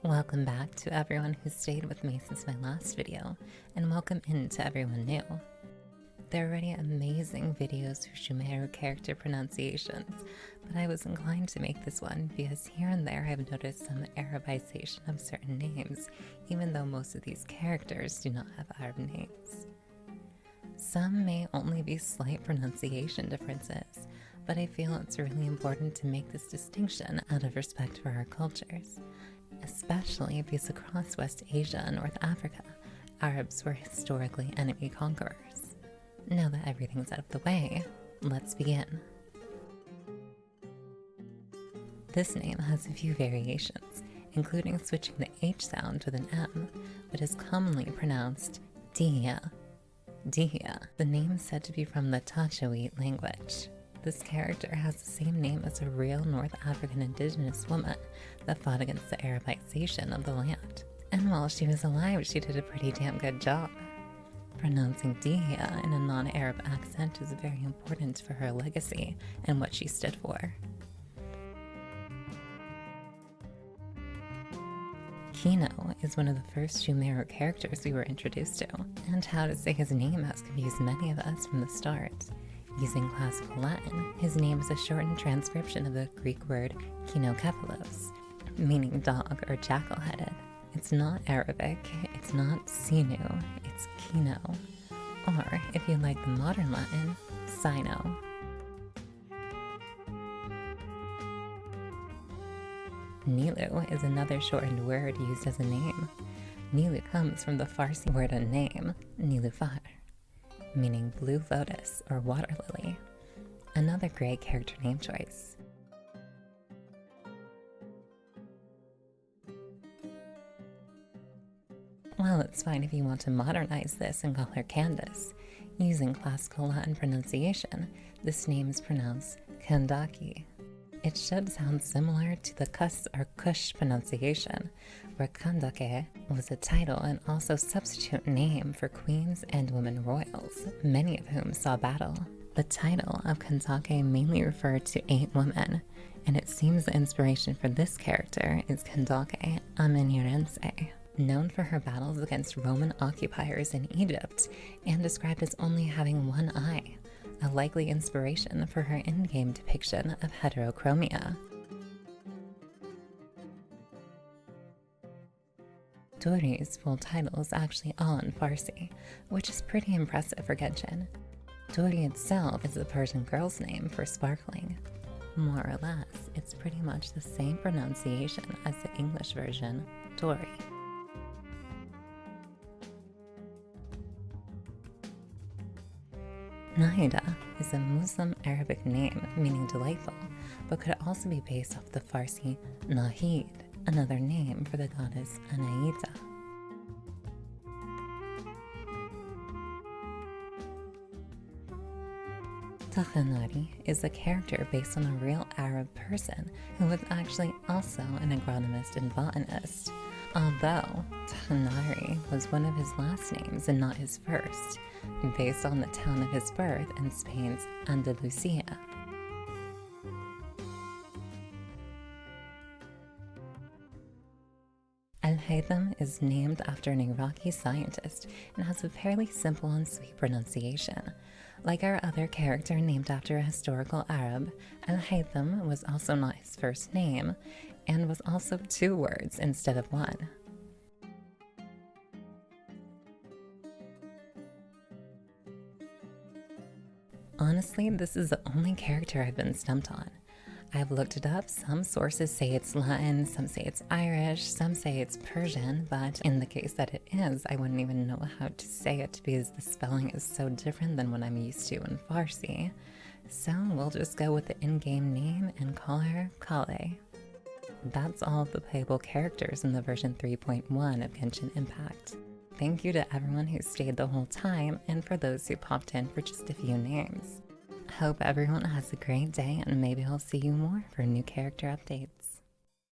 Welcome back to everyone who stayed with me since my last video, and welcome in to everyone new. There are already amazing videos for Sumeru character pronunciations, but I was inclined to make this one because here and there I've noticed some Arabization of certain names, even though most of these characters do not have Arab names. Some may only be slight pronunciation differences, but I feel it's really important to make this distinction out of respect for our cultures, especially because across West Asia and North Africa, Arabs were historically enemy conquerors. Now that everything's out of the way, let's begin. This name has a few variations, including switching the H sound with an M, but is commonly pronounced Dehya. Dehya, the name is said to be from the Tajawid language. This character has the same name as a real North African indigenous woman that fought against the Arabization of the land. And while she was alive, she did a pretty damn good job. Pronouncing Dehya in a non-Arab accent is very important for her legacy and what she stood for. Cyno is one of the first Sumeru characters we were introduced to, and how to say his name has confused many of us from the start. Using classical Latin, his name is a shortened transcription of the Greek word kinokepalos, meaning dog or jackal-headed. It's not Arabic, it's not Cyno, it's Cyno, or if you like the modern Latin, Cyno. Nilou is another shortened word used as a name. Nilou comes from the Farsi word and name, Nilufar, meaning blue lotus or water lily. Another great character name choice. Well, it's fine if you want to modernize this and call her Candace. Using classical Latin pronunciation, this name is pronounced Kandaki. It should sound similar to the Kus or Kush pronunciation, where Kandake was a title and also substitute name for queens and women royals, many of whom saw battle. The title of Kandake mainly referred to 8 women, and it seems the inspiration for this character is Kandake Aminirense, known for her battles against Roman occupiers in Egypt and described as only having one eye, a likely inspiration for her in-game depiction of heterochromia. Dori's full title is actually all in Farsi, which is pretty impressive for Genshin. Dori itself is a Persian girl's name for sparkling. More or less, it's pretty much the same pronunciation as the English version, Dori. Nahida is a Muslim Arabic name meaning delightful, but could also be based off the Farsi Nahid, another name for the goddess Anaita. Tighnari is a character based on a real Arab person who was actually also an agronomist and botanist, although Tighnari was one of his last names and not his first, based on the town of his birth in Spain's Andalusia. Alhaitham is named after an Iraqi scientist and has a fairly simple and sweet pronunciation. Like our other character named after a historical Arab, Alhaitham was also not his first name, and was also 2 words instead of 1. Honestly, this is the only character I've been stumped on. I've looked it up, some sources say it's Latin, some say it's Irish, some say it's Persian, but in the case that it is, I wouldn't even know how to say it because the spelling is so different than what I'm used to in Farsi. So we'll just go with the in-game name and call her Collei. That's all of the playable characters in the version 3.1 of Genshin Impact. Thank you to everyone who stayed the whole time, and for those who popped in for just a few names. Hope everyone has a great day, and maybe I'll see you more for new character updates.